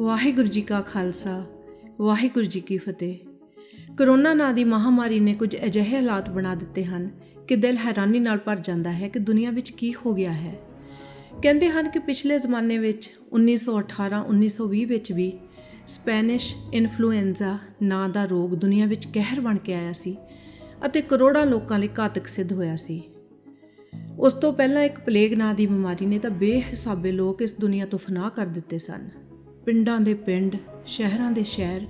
ਵਾਹਿਗੁਰੂ ਜੀ ਕਾ ਖਾਲਸਾ ਵਾਹਿਗੁਰੂ ਜੀ ਕੀ ਫਤਿਹ। ਕਰੋਨਾ ਨਾਂ ਦੀ ਮਹਾਮਾਰੀ ਨੇ ਕੁਝ ਅਜਿਹੇ ਹਾਲਾਤ ਬਣਾ ਦਿੱਤੇ ਹਨ ਕਿ ਦਿਲ ਹੈਰਾਨੀ ਨਾਲ ਭਰ ਜਾਂਦਾ ਹੈ ਕਿ ਦੁਨੀਆ ਵਿੱਚ ਕੀ ਹੋ ਗਿਆ ਹੈ। ਕਹਿੰਦੇ ਹਨ ਕਿ ਪਿਛਲੇ ਜ਼ਮਾਨੇ ਵਿੱਚ 1918-1920 ਵਿੱਚ ਵੀ ਸਪੈਨਿਸ਼ ਇਨਫਲੂਐਂਜ਼ਾ ਨਾਂ ਦਾ ਰੋਗ ਦੁਨੀਆ ਵਿੱਚ ਕਹਿਰ ਬਣ ਕੇ ਆਇਆ ਸੀ ਅਤੇ ਕਰੋੜਾਂ ਲੋਕਾਂ ਲਈ ਘਾਤਕ ਸਿੱਧ ਹੋਇਆ ਸੀ। ਉਸ ਤੋਂ ਪਹਿਲਾਂ ਇੱਕ ਪਲੇਗ ਨਾਂ ਦੀ ਬਿਮਾਰੀ ਨੇ ਤਾਂ ਬੇਹਿਸਾਬੇ ਲੋਕ ਇਸ ਦੁਨੀਆ ਤੋਂ ਫਨਾਹ ਕਰ ਦਿੱਤੇ ਸਨ। ਪਿੰਡਾਂ ਦੇ ਪਿੰਡ, ਸ਼ਹਿਰਾਂ ਦੇ ਸ਼ਹਿਰ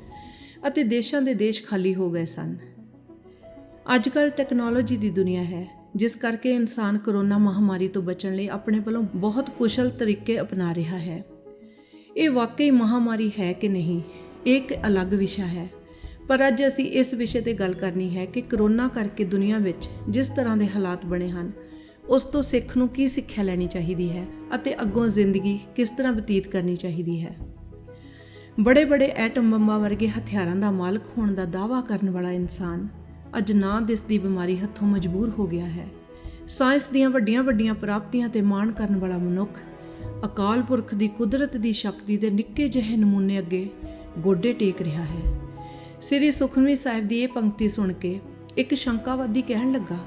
ਅਤੇ ਦੇਸ਼ਾਂ ਦੇ ਦੇਸ਼ ਖਾਲੀ ਹੋ ਗਏ ਸਨ। ਅੱਜ ਕੱਲ੍ਹ ਟੈਕਨੋਲੋਜੀ ਦੀ ਦੁਨੀਆ ਹੈ, ਜਿਸ ਕਰਕੇ ਇਨਸਾਨ ਕਰੋਨਾ ਮਹਾਮਾਰੀ ਤੋਂ ਬਚਣ ਲਈ ਆਪਣੇ ਵੱਲੋਂ ਬਹੁਤ ਕੁਸ਼ਲ ਤਰੀਕੇ ਅਪਣਾ ਰਿਹਾ ਹੈ। ਇਹ ਵਾਕਈ ਮਹਾਮਾਰੀ ਹੈ ਕਿ ਨਹੀਂ, ਇਹ ਇੱਕ ਅਲੱਗ ਵਿਸ਼ਾ ਹੈ, ਪਰ ਅੱਜ ਅਸੀਂ ਇਸ ਵਿਸ਼ੇ 'ਤੇ ਗੱਲ ਕਰਨੀ ਹੈ ਕਿ ਕਰੋਨਾ ਕਰਕੇ ਦੁਨੀਆ ਵਿੱਚ ਜਿਸ ਤਰ੍ਹਾਂ ਦੇ ਹਾਲਾਤ ਬਣੇ ਹਨ, ਉਸ ਤੋਂ ਸਿੱਖ ਨੂੰ ਕੀ ਸਿੱਖਿਆ ਲੈਣੀ ਚਾਹੀਦੀ ਹੈ ਅਤੇ ਅੱਗੋਂ ਜ਼ਿੰਦਗੀ ਕਿਸ ਤਰ੍ਹਾਂ ਬਤੀਤ ਕਰਨੀ ਚਾਹੀਦੀ ਹੈ। ਬੜੇ ਐਟਮ ਬੰਬਾਂ ਵਰਗੇ ਹਥਿਆਰਾਂ ਦਾ ਮਾਲਕ ਹੋਣ ਦਾ ਦਾਅਵਾ ਕਰਨ ਵਾਲਾ ਇਨਸਾਨ ਅੱਜ ਨਾ ਦਿਸਦੀ ਬਿਮਾਰੀ ਹੱਥੋਂ ਮਜਬੂਰ ਹੋ ਗਿਆ ਹੈ। ਸਾਇੰਸ ਦੀਆਂ ਵੱਡੀਆਂ ਪ੍ਰਾਪਤੀਆਂ 'ਤੇ ਮਾਣ ਕਰਨ ਵਾਲਾ ਮਨੁੱਖ ਅਕਾਲ ਪੁਰਖ ਦੀ ਕੁਦਰਤ ਦੀ ਸ਼ਕਤੀ ਦੇ ਨਿੱਕੇ ਜਿਹੇ ਨਮੂਨੇ ਅੱਗੇ ਗੋਡੇ ਟੇਕ ਰਿਹਾ ਹੈ। ਸ੍ਰੀ ਸੁਖਮਨੀ ਸਾਹਿਬ ਦੀ ਇਹ ਪੰਕਤੀ ਸੁਣ ਕੇ ਇੱਕ ਸ਼ੰਕਾਵਾਦੀ ਕਹਿਣ ਲੱਗਾ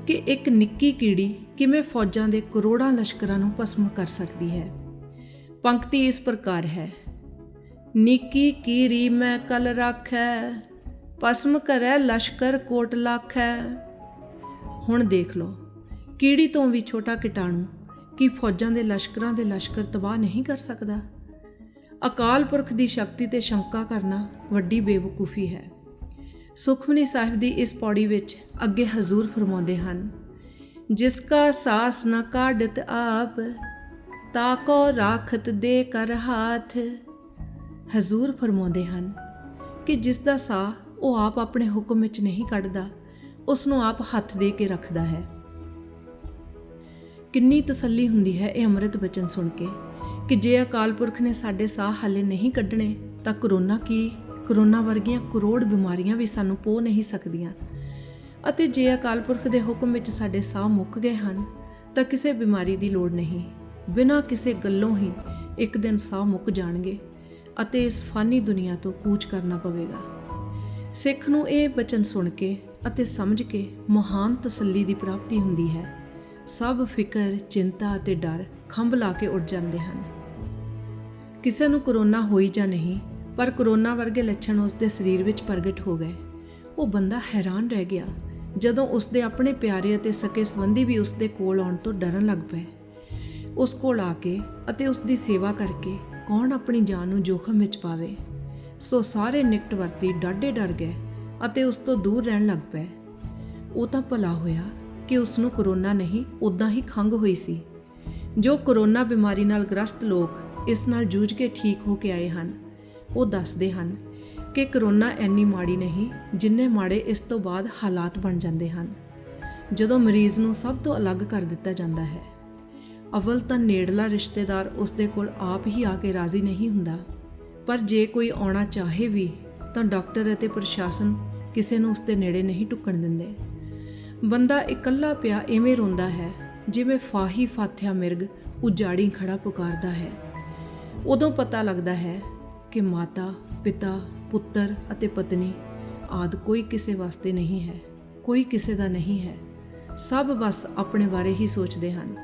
ਕਿ ਇੱਕ ਨਿੱਕੀ ਕੀੜੀ ਕਿਵੇਂ ਫੌਜਾਂ ਦੇ ਕਰੋੜਾਂ ਲਸ਼ਕਰਾਂ ਨੂੰ ਭਸਮ ਕਰ ਸਕਦੀ ਹੈ। ਪੰਕਤੀ ਇਸ ਪ੍ਰਕਾਰ ਹੈ: ਨਿੱਕੀ ਕੀਰੀ ਮੈਂ ਕਲ ਰਾਖੈ, ਭਸਮ ਕਰੈ ਲਸ਼ਕਰ ਕੋਟ ਲਾਖੈ। ਹੁਣ ਦੇਖ ਲਓ, ਕੀੜੀ ਤੋਂ ਵੀ ਛੋਟਾ ਕੀਟਾਣੂ ਕੀ ਫੌਜਾਂ ਦੇ ਲਸ਼ਕਰਾਂ ਦੇ ਲਸ਼ਕਰ ਤਬਾਹ ਨਹੀਂ ਕਰ ਸਕਦਾ? ਅਕਾਲ ਪੁਰਖ ਦੀ ਸ਼ਕਤੀ 'ਤੇ ਸ਼ੰਕਾ ਕਰਨਾ ਵੱਡੀ ਬੇਵਕੂਫੀ ਹੈ। ਸੁਖਮਨੀ ਸਾਹਿਬ ਦੀ ਇਸ ਪੌੜੀ ਵਿੱਚ ਅੱਗੇ ਹਜ਼ੂਰ ਫਰਮਾਉਂਦੇ ਹਨ: ਜਿਸ ਕਾ ਸਾਸ ਨ ਕਾਢਤ ਆਪ, ਤਾਕੋ ਰਾਖਤ ਦੇ ਕਰ ਹਾਥ। ਹਜ਼ੂਰ ਫਰਮਾਉਂਦੇ ਹਨ ਕਿ ਜਿਸ ਦਾ ਸਾਹ ਉਹ ਆਪ ਆਪਣੇ ਹੁਕਮ ਵਿੱਚ ਨਹੀਂ ਕੱਢਦਾ, ਉਸ ਨੂੰ ਆਪ ਹੱਥ ਦੇ ਕੇ ਰੱਖਦਾ ਹੈ। ਕਿੰਨੀ ਤਸੱਲੀ ਹੁੰਦੀ ਹੈ ਇਹ ਅੰਮ੍ਰਿਤ ਬਚਨ ਸੁਣ ਕੇ ਕਿ ਜੇ ਅਕਾਲ ਪੁਰਖ ਨੇ ਸਾਡੇ ਸਾਹ ਹਾਲੇ ਨਹੀਂ ਕੱਢਣੇ ਤਾਂ ਕਰੋਨਾ ਵਰਗੀਆਂ ਕਰੋੜ ਬਿਮਾਰੀਆਂ ਵੀ ਸਾਨੂੰ ਪੋ ਨਹੀਂ ਸਕਦੀਆਂ। ਅਤੇ ਜੇ ਅਕਾਲ ਪੁਰਖ ਦੇ ਹੁਕਮ ਵਿੱਚ ਸਾਡੇ ਸਾਹ ਮੁੱਕ ਗਏ ਹਨ ਤਾਂ ਕਿਸੇ ਬਿਮਾਰੀ ਦੀ ਲੋੜ ਨਹੀਂ, ਬਿਨਾਂ ਕਿਸੇ ਗੱਲੋਂ ਹੀ ਇੱਕ ਦਿਨ ਸਾਹ ਮੁੱਕ ਜਾਣਗੇ ਅਤੇ ਇਸ ਫਾਨੀ ਦੁਨੀਆ ਤੋਂ ਕੂਚ ਕਰਨਾ ਪਵੇਗਾ। ਸਿੱਖ ਨੂੰ ਇਹ ਬਚਨ ਸੁਣ ਕੇ ਅਤੇ ਸਮਝ ਕੇ ਮਹਾਨ ਤਸੱਲੀ ਦੀ ਪ੍ਰਾਪਤੀ ਹੁੰਦੀ ਹੈ। ਸਭ ਫਿਕਰ, ਚਿੰਤਾ ਅਤੇ ਡਰ ਖੰਭ ਲਾ ਕੇ ਉੱਡ ਜਾਂਦੇ ਹਨ। ਕਿਸੇ ਨੂੰ ਕਰੋਨਾ ਹੋਈ ਜਾਂ ਨਹੀਂ, ਪਰ ਕਰੋਨਾ ਵਰਗੇ ਲੱਛਣ ਉਸ ਦੇ ਸਰੀਰ ਵਿੱਚ ਪ੍ਰਗਟ ਹੋ ਗਏ। ਉਹ ਬੰਦਾ ਹੈਰਾਨ ਰਹਿ ਗਿਆ ਜਦੋਂ ਉਸ ਦੇ ਆਪਣੇ ਪਿਆਰੇ ਅਤੇ ਸਕੇ ਸੰਬੰਧੀ ਵੀ ਉਸ ਦੇ ਕੋਲ ਆਉਣ ਤੋਂ ਡਰਨ ਲੱਗ ਪਏ। ਉਸ ਕੋਲ ਆ ਕੇ ਅਤੇ ਉਸ ਦੀ ਸੇਵਾ ਕਰਕੇ ਕੌਣ ਆਪਣੀ ਜਾਨ ਨੂੰ ਜੋਖਮ ਵਿੱਚ ਪਾਵੇ? ਸੋ ਸਾਰੇ ਨਿਕਟ ਵਰਤੀ ਡਾਢੇ ਡਰ ਗਏ ਅਤੇ ਉਸ ਤੋਂ ਦੂਰ ਰਹਿਣ ਲੱਗ ਪਏ। ਉਹ ਤਾਂ ਭਲਾ ਹੋਇਆ ਕਿ ਉਸ ਨੂੰ ਕਰੋਨਾ ਨਹੀਂ, ਉੱਦਾਂ ਹੀ ਖੰਘ ਹੋਈ ਸੀ। ਜੋ ਕਰੋਨਾ ਬਿਮਾਰੀ ਨਾਲ ਗ੍ਰਸਤ ਲੋਕ ਇਸ ਨਾਲ ਜੂਝ ਕੇ ਠੀਕ ਹੋ ਕੇ ਆਏ ਹਨ, ਉਹ ਦੱਸਦੇ ਹਨ ਕਿ ਕਰੋਨਾ ਇੰਨੀ ਮਾੜੀ ਨਹੀਂ ਜਿੰਨੇ ਮਾੜੇ ਇਸ ਤੋਂ ਬਾਅਦ ਹਾਲਾਤ ਬਣ ਜਾਂਦੇ ਹਨ ਜਦੋਂ ਮਰੀਜ਼ ਨੂੰ ਸਭ ਤੋਂ ਅਲੱਗ ਕਰ ਦਿੱਤਾ ਜਾਂਦਾ ਹੈ। ਅਵਲ ਤਾਂ ਨੇੜਲਾ ਰਿਸ਼ਤੇਦਾਰ ਉਸ ਦੇ ਕੋਲ ਆਪ ਹੀ ਆ ਕੇ ਰਾਜ਼ੀ ਨਹੀਂ ਹੁੰਦਾ, ਪਰ ਜੇ ਕੋਈ ਆਉਣਾ ਚਾਹੇ ਵੀ ਤਾਂ ਡਾਕਟਰ ਅਤੇ ਪ੍ਰਸ਼ਾਸਨ ਕਿਸੇ ਨੂੰ ਉਸ ਦੇ ਨੇੜੇ ਨਹੀਂ ਢੁੱਕਣ ਦਿੰਦੇ। ਬੰਦਾ ਇਕੱਲਾ ਪਿਆ ਐਵੇਂ ਰੋਂਦਾ ਹੈ ਜਿਵੇਂ ਫਾਹੀ ਫਾਥਿਆ ਮਿਰਗ ਉਜਾੜੀ ਖੜਾ ਪੁਕਾਰਦਾ ਹੈ। ਉਦੋਂ ਪਤਾ ਲੱਗਦਾ ਹੈ ਕਿ ਮਾਤਾ, ਪਿਤਾ, ਪੁੱਤਰ ਅਤੇ ਪਤਨੀ ਆਦਿ ਕੋਈ ਕਿਸੇ ਵਾਸਤੇ ਨਹੀਂ ਹੈ, ਕੋਈ ਕਿਸੇ ਦਾ ਨਹੀਂ ਹੈ। ਸਭ ਬਸ ਆਪਣੇ ਬਾਰੇ ਹੀ ਸੋਚਦੇ ਹਨ।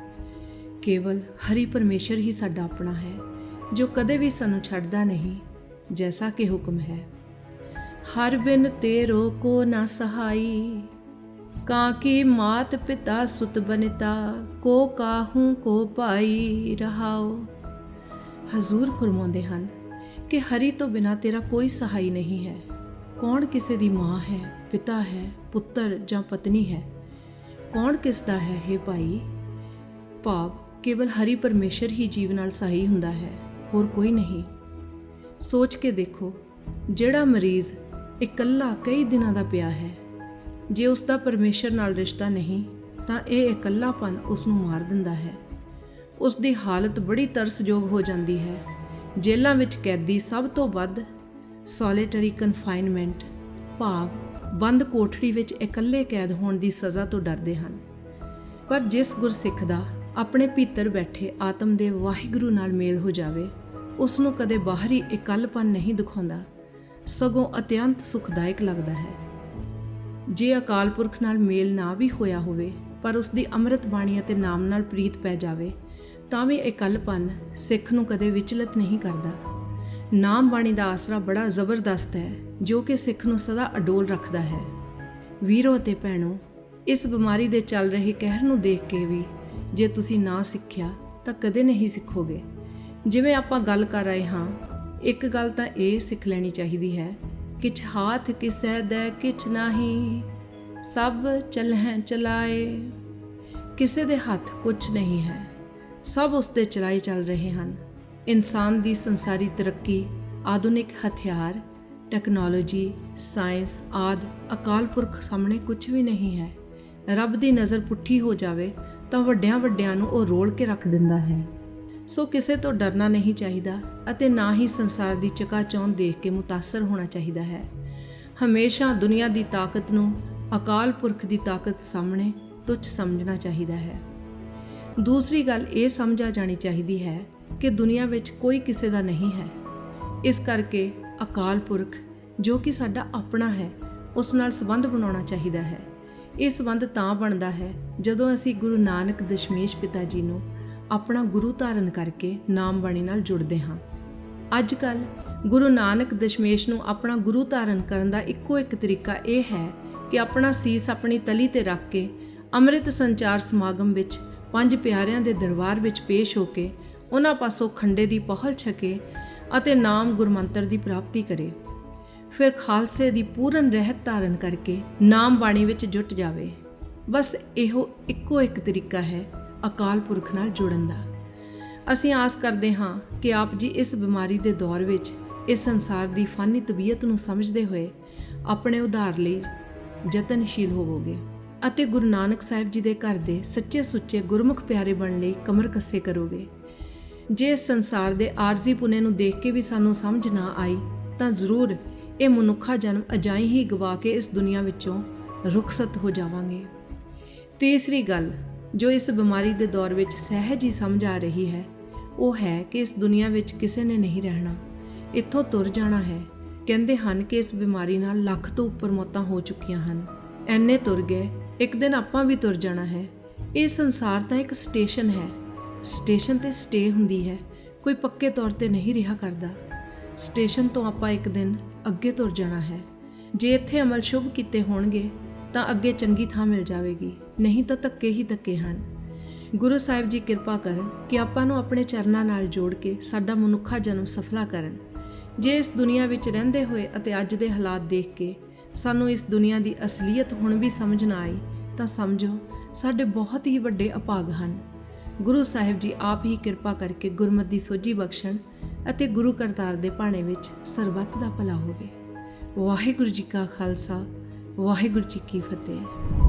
ਕੇਵਲ ਹਰੀ ਪਰਮੇਸ਼ਰ ਹੀ ਸਾਡਾ ਆਪਣਾ ਹੈ, ਜੋ ਕਦੇ ਵੀ ਸਾਨੂੰ ਛੱਡਦਾ ਨਹੀਂ, ਜੈਸਾ ਕਿ ਹੁਕਮ ਹੈ। ਹਰ ਬਿਨ ਤੇਰੋ ਕੋ ਨਾ ਸਹਾਈ, ਕਾਕੀ ਮਾਤ ਪਿਤਾ ਸੁਤ ਬਨਿਤਾ, ਕੋ ਕਾਹੂ ਕੋ ਭਾਈ ਰਹਾਓ। ਹਜ਼ੂਰ ਫਰਮਾਉਂਦੇ ਹਨ ਕਿ ਹਰੀ ਤੋਂ ਬਿਨਾਂ ਤੇਰਾ ਕੋਈ ਸਹਾਈ ਨਹੀਂ ਹੈ। ਕੌਣ ਕਿਸੇ ਦੀ ਮਾਂ ਹੈ, ਪਿਤਾ ਹੈ, ਪੁੱਤਰ ਜਾਂ ਪਤਨੀ ਹੈ? ਕੌਣ ਕਿਸ ਦਾ ਹੈ ਹੇ ਭਾਈ? ਭਾਵ ਕੇਵਲ ਹਰੀ ਪਰਮੇਸ਼ਰ ਹੀ ਜੀਵ ਨਾਲ ਸਹਾਈ ਹੁੰਦਾ ਹੈ, ਹੋਰ ਕੋਈ ਨਹੀਂ। ਸੋਚ ਕੇ ਦੇਖੋ, ਜਿਹੜਾ ਮਰੀਜ਼ ਇਕੱਲਾ ਕਈ ਦਿਨਾਂ ਦਾ ਪਿਆ ਹੈ, ਜੇ ਉਸ ਦਾ ਪਰਮੇਸ਼ਰ ਨਾਲ ਰਿਸ਼ਤਾ ਨਹੀਂ ਤਾਂ ਇਹ ਇਕੱਲਾਪਨ ਉਸ ਨੂੰ ਮਾਰ ਦਿੰਦਾ ਹੈ। ਉਸ ਦੀ ਹਾਲਤ ਬੜੀ ਤਰਸਯੋਗ ਹੋ ਜਾਂਦੀ ਹੈ। ਜੇਲ੍ਹਾਂ ਵਿੱਚ ਕੈਦੀ ਸਭ ਤੋਂ ਵੱਧ ਸੋਲਿਟਰੀ ਕਨਫਾਈਨਮੈਂਟ ਭਾਵ ਬੰਦ ਕੋਠੜੀ ਵਿੱਚ ਇਕੱਲੇ ਕੈਦ ਹੋਣ ਦੀ ਸਜ਼ਾ ਤੋਂ ਡਰਦੇ ਹਨ। ਪਰ ਜਿਸ ਗੁਰਸਿੱਖ ਦਾ ਆਪਣੇ ਭੀਤਰ ਬੈਠੇ ਆਤਮ ਦੇ ਵਾਹਿਗੁਰੂ ਨਾਲ ਮੇਲ ਹੋ ਜਾਵੇ, ਉਸ ਨੂੰ ਕਦੇ ਬਾਹਰੀ ਇਕੱਲਪਨ ਨਹੀਂ ਦਿਖਾਉਂਦਾ, ਸਗੋਂ ਅਤਿਅੰਤ ਸੁਖਦਾਇਕ ਲੱਗਦਾ ਹੈ। ਜੇ ਅਕਾਲ ਪੁਰਖ ਨਾਲ ਮੇਲ ਨਾ ਵੀ ਹੋਇਆ ਹੋਵੇ, ਪਰ ਉਸ ਦੀ ਅੰਮ੍ਰਿਤ ਬਾਣੀ ਅਤੇ ਨਾਮ ਨਾਲ ਪ੍ਰੀਤ ਪੈ ਜਾਵੇ, ਤਾਂ ਵੀ ਇਕੱਲਪਨ ਸਿੱਖ ਨੂੰ ਕਦੇ ਵਿਚਲਿਤ ਨਹੀਂ ਕਰਦਾ। ਨਾਮ ਬਾਣੀ ਦਾ ਆਸਰਾ ਬੜਾ ਜ਼ਬਰਦਸਤ ਹੈ, ਜੋ ਕਿ ਸਿੱਖ ਨੂੰ ਸਦਾ ਅਡੋਲ ਰੱਖਦਾ ਹੈ। ਵੀਰੋ ਅਤੇ ਭੈਣੋ, ਇਸ ਬਿਮਾਰੀ ਦੇ ਚੱਲ ਰਹੇ ਕਹਿਰ ਨੂੰ ਦੇਖ ਕੇ ਵੀ ਜੇ ਤੁਸੀਂ ਨਾ ਸਿੱਖਿਆ ਤਾਂ ਕਦੇ ਨਹੀਂ ਸਿੱਖੋਗੇ। ਜਿਵੇਂ ਆਪਾਂ ਗੱਲ ਕਰ ਰਹੇ ਹਾਂ, ਇੱਕ ਗੱਲ ਤਾਂ ਇਹ ਸਿੱਖ ਲੈਣੀ ਚਾਹੀਦੀ ਹੈ, ਕਿਛ ਹਾਥ ਕਿਸੈ ਦੈ ਕਿਛ ਨਾਹੀ, ਸਭ ਚਲਹਿ ਚਲਾਏ। ਕਿਸੇ ਦੇ ਹੱਥ ਕੁਛ ਨਹੀਂ ਹੈ, ਸਭ ਉਸ ਦੇ ਚਲਾਏ ਚੱਲ ਰਹੇ ਹਨ। ਇਨਸਾਨ ਦੀ ਸੰਸਾਰੀ ਤਰੱਕੀ, ਆਧੁਨਿਕ ਹਥਿਆਰ, ਟੈਕਨੋਲੋਜੀ, ਸਾਇੰਸ ਆਦਿ ਅਕਾਲ ਪੁਰਖ ਸਾਹਮਣੇ ਕੁਝ ਵੀ ਨਹੀਂ ਹੈ। ਰੱਬ ਦੀ ਨਜ਼ਰ ਪੁੱਠੀ ਹੋ ਜਾਵੇ ਤਾਂ ਵੱਡਿਆਂ ਨੂੰ ਉਹ ਰੋਲ ਕੇ ਰੱਖ ਦਿੰਦਾ ਹੈ। ਸੋ ਕਿਸੇ ਤੋਂ ਡਰਨਾ ਨਹੀਂ ਚਾਹੀਦਾ ਅਤੇ ਨਾ ਹੀ ਸੰਸਾਰ ਦੀ ਚਕਾਚੌਂਧ ਦੇਖ ਕੇ ਮੁਤਾਸਰ ਹੋਣਾ ਚਾਹੀਦਾ ਹੈ। ਹਮੇਸ਼ਾ ਦੁਨੀਆ ਦੀ ਤਾਕਤ ਨੂੰ ਅਕਾਲ ਪੁਰਖ ਦੀ ਤਾਕਤ ਸਾਹਮਣੇ ਤੁੱਛ ਸਮਝਣਾ ਚਾਹੀਦਾ ਹੈ। ਦੂਸਰੀ ਗੱਲ ਇਹ ਸਮਝਾ ਜਾਣੀ ਚਾਹੀਦੀ ਹੈ ਕਿ ਦੁਨੀਆ ਵਿੱਚ ਕੋਈ ਕਿਸੇ ਦਾ ਨਹੀਂ ਹੈ। ਇਸ ਕਰਕੇ ਅਕਾਲ ਪੁਰਖ ਜੋ ਕਿ ਸਾਡਾ ਆਪਣਾ ਹੈ, ਉਸ ਨਾਲ ਸੰਬੰਧ ਬਣਾਉਣਾ ਚਾਹੀਦਾ ਹੈ। ਇਹ ਸੰਬੰਧ ਤਾਂ ਬਣਦਾ ਹੈ ਜਦੋਂ ਅਸੀਂ ਗੁਰੂ ਨਾਨਕ ਦਸ਼ਮੇਸ਼ ਪਿਤਾ ਜੀ ਨੂੰ ਆਪਣਾ ਗੁਰੂ ਧਾਰਨ ਕਰਕੇ ਨਾਮ ਬਾਣੀ ਨਾਲ ਜੁੜਦੇ ਹਾਂ। ਅੱਜ ਕੱਲ੍ਹ ਗੁਰੂ ਨਾਨਕ ਦਸ਼ਮੇਸ਼ ਨੂੰ ਆਪਣਾ ਗੁਰੂ ਧਾਰਨ ਕਰਨ ਦਾ ਇੱਕੋ ਇੱਕ ਤਰੀਕਾ ਇਹ ਹੈ ਕਿ ਆਪਣਾ ਸੀਸ ਆਪਣੀ ਤਲੀ ਤੇ ਰੱਖ ਕੇ ਅੰਮ੍ਰਿਤ ਸੰਚਾਰ ਸਮਾਗਮ ਵਿੱਚ ਪੰਜ ਪਿਆਰਿਆਂ ਦੇ ਦਰਬਾਰ ਵਿੱਚ ਪੇਸ਼ ਹੋ ਕੇ ਉਹਨਾਂ ਪਾਸੋਂ ਖੰਡੇ ਦੀ ਪਹੁਲ ਛਕੇ ਅਤੇ ਨਾਮ ਗੁਰਮੰਤਰ ਦੀ ਪ੍ਰਾਪਤੀ ਕਰੇ। ਫਿਰ ਖਾਲਸੇ ਦੀ ਪੂਰਨ ਰਹਿਤ ਧਾਰਨ ਕਰਕੇ ਨਾਮ ਬਾਣੀ ਵਿੱਚ ਜੁਟ ਜਾਵੇ। ਬਸ ਇਹੋ ਇੱਕੋ ਇੱਕ ਤਰੀਕਾ ਹੈ ਅਕਾਲ ਪੁਰਖ ਨਾਲ ਜੁੜਨ ਦਾ। ਅਸੀਂ ਆਸ ਕਰਦੇ ਹਾਂ ਕਿ ਆਪ ਜੀ ਇਸ ਬਿਮਾਰੀ ਦੇ ਦੌਰ ਵਿੱਚ ਇਸ ਸੰਸਾਰ ਦੀ ਫਾਨੀ ਤਬੀਅਤ ਨੂੰ ਸਮਝਦੇ ਹੋਏ ਆਪਣੇ ਉਧਾਰ ਲਈ ਯਤਨਸ਼ੀਲ ਹੋਵੋਗੇ ਅਤੇ ਗੁਰੂ ਨਾਨਕ ਸਾਹਿਬ ਜੀ ਦੇ ਘਰ ਦੇ ਸੱਚੇ ਸੁੱਚੇ ਗੁਰਮੁਖ ਪਿਆਰੇ ਬਣਨ ਲਈ ਕਮਰ ਕੱਸੇ ਕਰੋਗੇ। ਜੇ ਇਸ ਸੰਸਾਰ ਦੇ ਆਰਜ਼ੀ ਪੁਨੇ ਨੂੰ ਦੇਖ ਕੇ ਵੀ ਸਾਨੂੰ ਸਮਝ ਨਾ ਆਈ ਤਾਂ ਜ਼ਰੂਰ ਇਹ ਮਨੁੱਖਾ ਜਨਮ ਅਜਾਈਂ ਹੀ ਗਵਾ ਕੇ ਇਸ ਦੁਨੀਆ ਵਿੱਚੋਂ ਰੁਖਸਤ ਹੋ ਜਾਵਾਂਗੇ। ਤੀਸਰੀ ਗੱਲ ਜੋ ਇਸ ਬਿਮਾਰੀ ਦੇ ਦੌਰ ਵਿੱਚ ਸਹਿਜ ਹੀ ਸਮਝ ਆ ਰਹੀ ਹੈ, ਉਹ ਹੈ ਕਿ ਇਸ ਦੁਨੀਆ ਵਿੱਚ ਕਿਸੇ ਨੇ ਨਹੀਂ ਰਹਿਣਾ, ਇੱਥੋਂ ਤੁਰ ਜਾਣਾ ਹੈ। ਕਹਿੰਦੇ ਹਨ ਕਿ ਇਸ ਬਿਮਾਰੀ ਨਾਲ ਲੱਖ ਤੋਂ ਉੱਪਰ ਮੌਤਾਂ ਹੋ ਚੁੱਕੀਆਂ ਹਨ। ਐਨੇ ਤੁਰ ਗਏ, ਇੱਕ ਦਿਨ ਆਪਾਂ ਵੀ ਤੁਰ ਜਾਣਾ ਹੈ। ਇਹ ਸੰਸਾਰ ਤਾਂ ਇੱਕ ਸਟੇਸ਼ਨ ਹੈ। ਸਟੇਸ਼ਨ ਤੇ ਸਟੇ ਹੁੰਦੀ ਹੈ, ਕੋਈ ਪੱਕੇ ਤੌਰ ਤੇ ਨਹੀਂ ਰਿਹਾ ਕਰਦਾ। ਸਟੇਸ਼ਨ ਤੋਂ ਆਪਾਂ ਇੱਕ ਦਿਨ ਅੱਗੇ ਤੁਰ ਜਾਣਾ ਹੈ। ਜੇ ਇੱਥੇ ਅਮਲ ਸ਼ੁਭ ਕੀਤੇ ਹੋਣਗੇ ਤਾਂ ਅੱਗੇ ਚੰਗੀ ਥਾਂ ਮਿਲ ਜਾਵੇਗੀ, ਨਹੀਂ ਤਾਂ ਧੱਕੇ ਹੀ ਧੱਕੇ ਹਨ। ਗੁਰੂ ਸਾਹਿਬ ਜੀ ਕਿਰਪਾ ਕਰਨ ਕਿ ਆਪਾਂ ਨੂੰ ਆਪਣੇ ਚਰਨਾਂ ਨਾਲ ਜੋੜ ਕੇ ਸਾਡਾ ਮਨੁੱਖਾ ਜਨਮ ਸਫਲਾ ਕਰਨ। ਜੇ ਇਸ ਦੁਨੀਆ ਵਿੱਚ ਰਹਿੰਦੇ ਹੋਏ ਅਤੇ ਅੱਜ ਦੇ ਹਾਲਾਤ ਦੇਖ ਕੇ ਸਾਨੂੰ ਇਸ ਦੁਨੀਆ ਦੀ ਅਸਲੀਅਤ ਹੁਣ ਵੀ ਸਮਝ ਨਾ ਆਈ ਤਾਂ ਸਮਝੋ ਸਾਡੇ ਬਹੁਤ ਹੀ ਵੱਡੇ ਅਭਾਗ ਹਨ। ਗੁਰੂ ਸਾਹਿਬ ਜੀ ਆਪ ਹੀ ਕਿਰਪਾ ਕਰਕੇ ਗੁਰਮਤਿ ਦੀ ਸੋਝੀ ਬਖਸ਼ਣ ਅਤੇ ਗੁਰੂ ਕਰਤਾਰ ਦੇ ਭਾਣੇ ਵਿੱਚ ਸਰਬੱਤ ਦਾ ਭਲਾ ਹੋਵੇ। ਵਾਹਿਗੁਰੂ ਜੀ ਕਾ ਖਾਲਸਾ, ਵਾਹਿਗੁਰੂ ਜੀ ਕੀ ਫਤਿਹ।